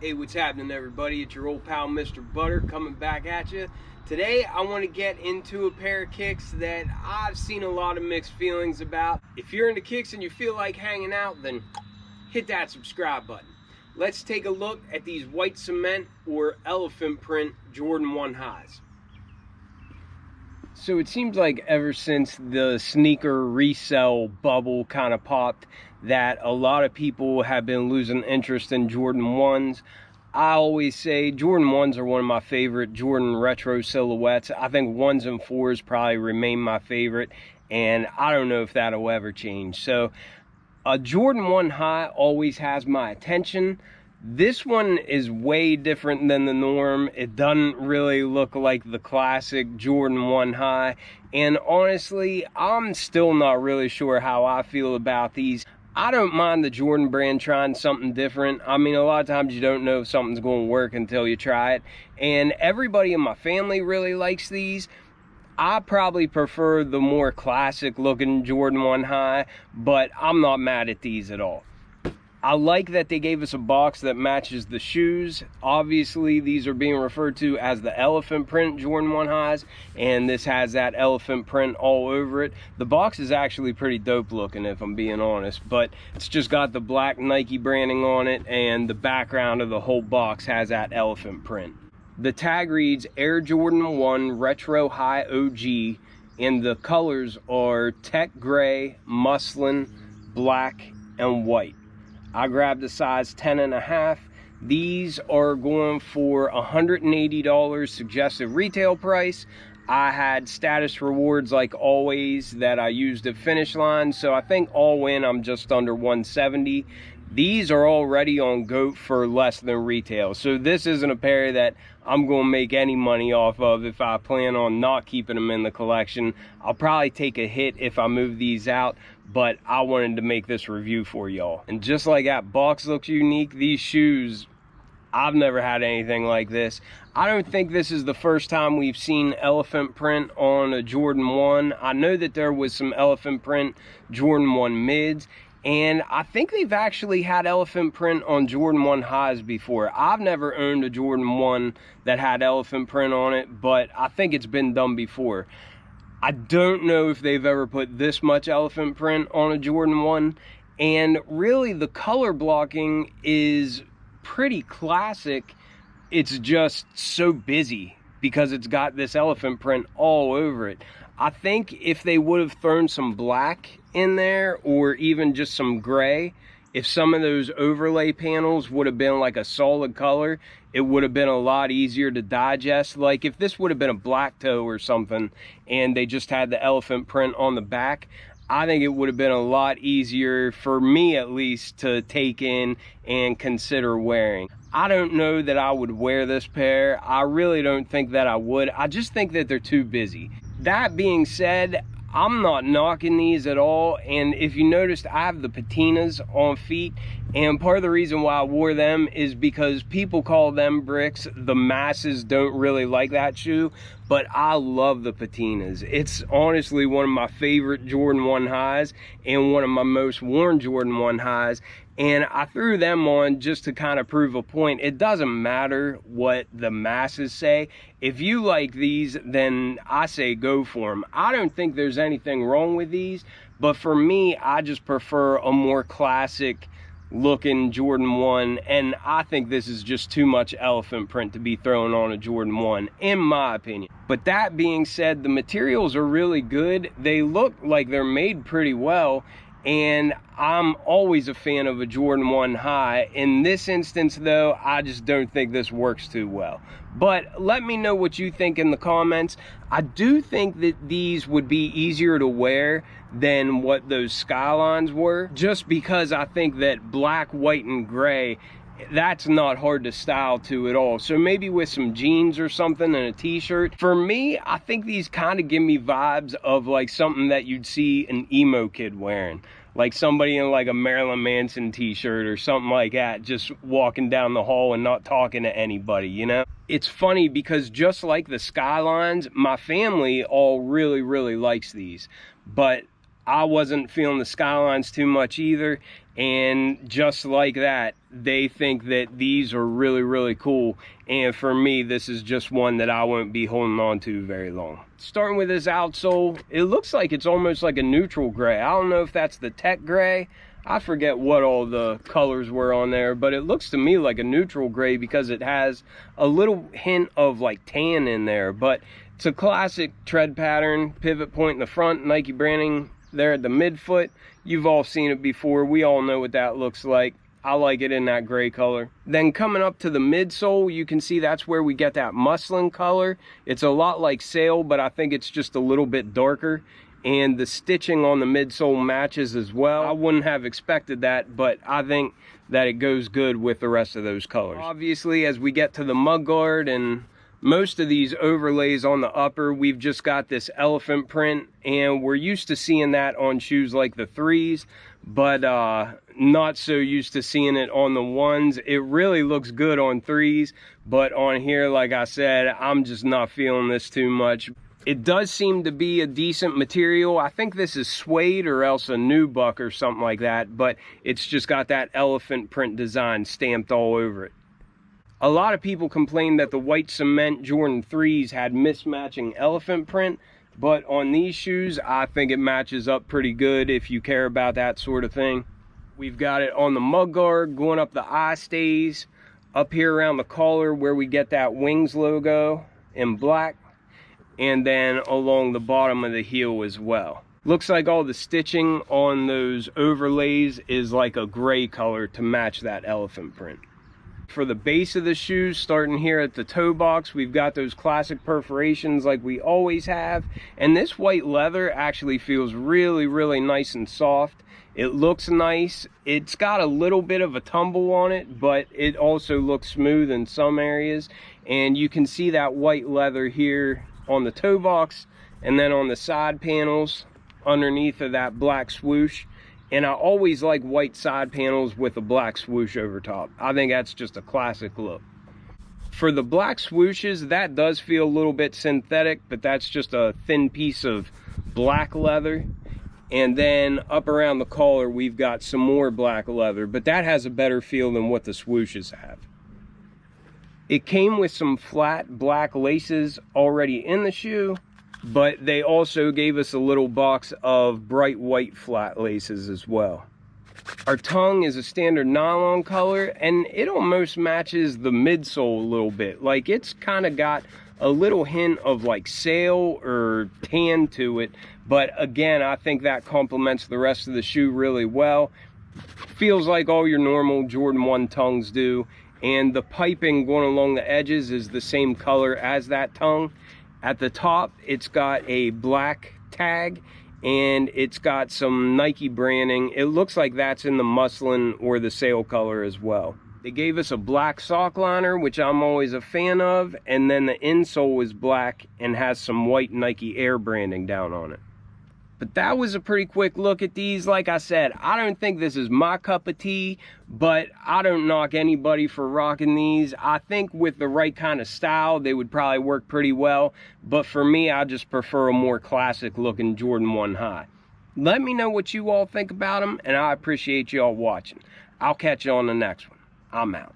Hey, what's happening, everybody? It's your old pal Mr. Butter coming back at you. Today I want to get into a pair of kicks that I've seen a lot of mixed feelings about. If you're into kicks and you feel like hanging out, then hit that subscribe button. Let's take a look at these white cement or elephant print Jordan 1 highs. So it seems like ever since the sneaker resale bubble kind of popped, that a lot of people have been losing interest in Jordan 1s. I always say Jordan 1s are one of my favorite Jordan retro silhouettes. I think 1s and 4s probably remain my favorite, and I don't know if that'll ever change. So a Jordan 1 high always has my attention. This one is way different than the norm. It doesn't really look like the classic Jordan 1 high. And honestly, I'm still not really sure how I feel about these. I don't mind the Jordan brand trying something different. I mean, a lot of times you don't know if something's going to work until you try it. And everybody in my family really likes these. I probably prefer the more classic looking Jordan 1 high, but I'm not mad at these at all. I like that they gave us a box that matches the shoes. Obviously, these are being referred to as the elephant print Jordan 1 highs, and this has that elephant print all over it. The box is actually pretty dope looking, if I'm being honest, but it's just got the black Nike branding on it, and the background of the whole box has that elephant print. The tag reads Air Jordan 1 Retro High OG, and the colors are tech gray, muslin, black, and white. I grabbed a size 10.5. These are going for $180 suggested retail price. I had status rewards like always that I used at Finish Line, so I think all in I'm just under $170. These are already on GOAT for less than retail, so this isn't a pair that I'm going to make any money off of if I plan on not keeping them in the collection. I'll probably take a hit if I move these out, but I wanted to make this review for y'all. And just like that box looks unique, these shoes, I've never had anything like this. I don't think this is the first time we've seen elephant print on a Jordan 1. I know that there was some elephant print Jordan 1 mids, and I think they've actually had elephant print on Jordan 1 highs before. I've never owned a Jordan 1 that had elephant print on it, but I think it's been done before. I don't know if they've ever put this much elephant print on a Jordan 1, and really the color blocking is pretty classic. It's just so busy because it's got this elephant print all over it. I think if they would have thrown some black in there, or even just some gray, if some of those overlay panels would have been like a solid color, it would have been a lot easier to digest. Like if this would have been a black toe or something and they just had the elephant print on the back, I think it would have been a lot easier for me at least to take in and consider wearing. I don't know that I would wear this pair. I really don't think that I would. I just think that they're too busy. That being said, I'm not knocking these at all, and if you noticed, I have the patinas on feet, and part of the reason why I wore them is because people call them bricks. The masses don't really like that shoe, but I love the patinas. It's honestly one of my favorite Jordan 1 highs and one of my most worn Jordan 1 highs, and I threw them on just to kind of prove a point. It doesn't matter what the masses say. If you like these, then I say go for them. I don't think there's anything wrong with these, but for me, I just prefer a more classic looking Jordan 1, and I think this is just too much elephant print to be thrown on a Jordan 1, in my opinion. But that being said, the materials are really good. They look like they're made pretty well, and I'm always a fan of a Jordan 1 high. In this instance though, I just don't think this works too well. But let me know what you think in the comments. I do think that these would be easier to wear than what those Skylines were, just because I think that black, white, and gray, that's not hard to style to at all. So maybe with some jeans or something and a t-shirt. For me, I think these kind of give me vibes of like something that you'd see an emo kid wearing. Like somebody in like a Marilyn Manson t-shirt or something like that, just walking down the hall and not talking to anybody, you know? It's funny because just like the Skylines, my family all really likes these, but I wasn't feeling the Skylines too much either, And just like that, they think that these are really, really cool. And for me, this is just one that I won't be holding on to very long. Starting with this outsole, it looks like it's almost like a neutral gray. I don't know if that's the tech gray. I forget what all the colors were on there, but it looks to me like a neutral gray because it has a little hint of like tan in there. But it's a classic tread pattern, pivot point in the front, Nike branding there at the midfoot. You've all seen it before. We all know what that looks like. I like it in that gray color. Then coming up to the midsole, you can see that's where we get that muslin color. It's a lot like Sail, but I think it's just a little bit darker. And the stitching on the midsole matches as well. I wouldn't have expected that, but I think that it goes good with the rest of those colors. Obviously, as we get to the mudguard and most of these overlays on the upper, we've just got this elephant print, and we're used to seeing that on shoes like the 3s, but not so used to seeing it on the 1s. It really looks good on 3s, but on here, like I said, I'm just not feeling this too much. It does seem to be a decent material. I think this is suede or else a nubuck or something like that, but it's just got that elephant print design stamped all over it. A lot of people complained that the white cement Jordan 3s had mismatching elephant print, but on these shoes, I think it matches up pretty good if you care about that sort of thing. We've got it on the mudguard, going up the eye stays, up here around the collar where we get that Wings logo in black, and then along the bottom of the heel as well. Looks like all the stitching on those overlays is like a gray color to match that elephant print. For the base of the shoes, starting here at the toe box, we've got those classic perforations like we always have. And this white leather actually feels really, really nice and soft. It looks nice. It's got a little bit of a tumble on it, but it also looks smooth in some areas. And you can see that white leather here on the toe box, and then on the side panels underneath of that black swoosh. And I always like white side panels with a black swoosh over top. I think that's just a classic look. For the black swooshes, that does feel a little bit synthetic, but that's just a thin piece of black leather. And then up around the collar, we've got some more black leather, but that has a better feel than what the swooshes have. It came with some flat black laces already in the shoe, but they also gave us a little box of bright white flat laces as well. Our tongue is a standard nylon color, and it almost matches the midsole a little bit. Like, it's kind of got a little hint of like Sail or tan to it, but again, I think that complements the rest of the shoe really well. Feels like all your normal Jordan 1 tongues do, and the piping going along the edges is the same color as that tongue. At the top, it's got a black tag, and it's got some Nike branding. It looks like that's in the muslin or the Sail color as well. They gave us a black sock liner, which I'm always a fan of, and then the insole is black and has some white Nike Air branding down on it. But that was a pretty quick look at these. Like I said, I don't think this is my cup of tea, but I don't knock anybody for rocking these. I think with the right kind of style, they would probably work pretty well. But for me, I just prefer a more classic looking Jordan 1 high. Let me know what you all think about them, and I appreciate you all watching. I'll catch you on the next one. I'm out.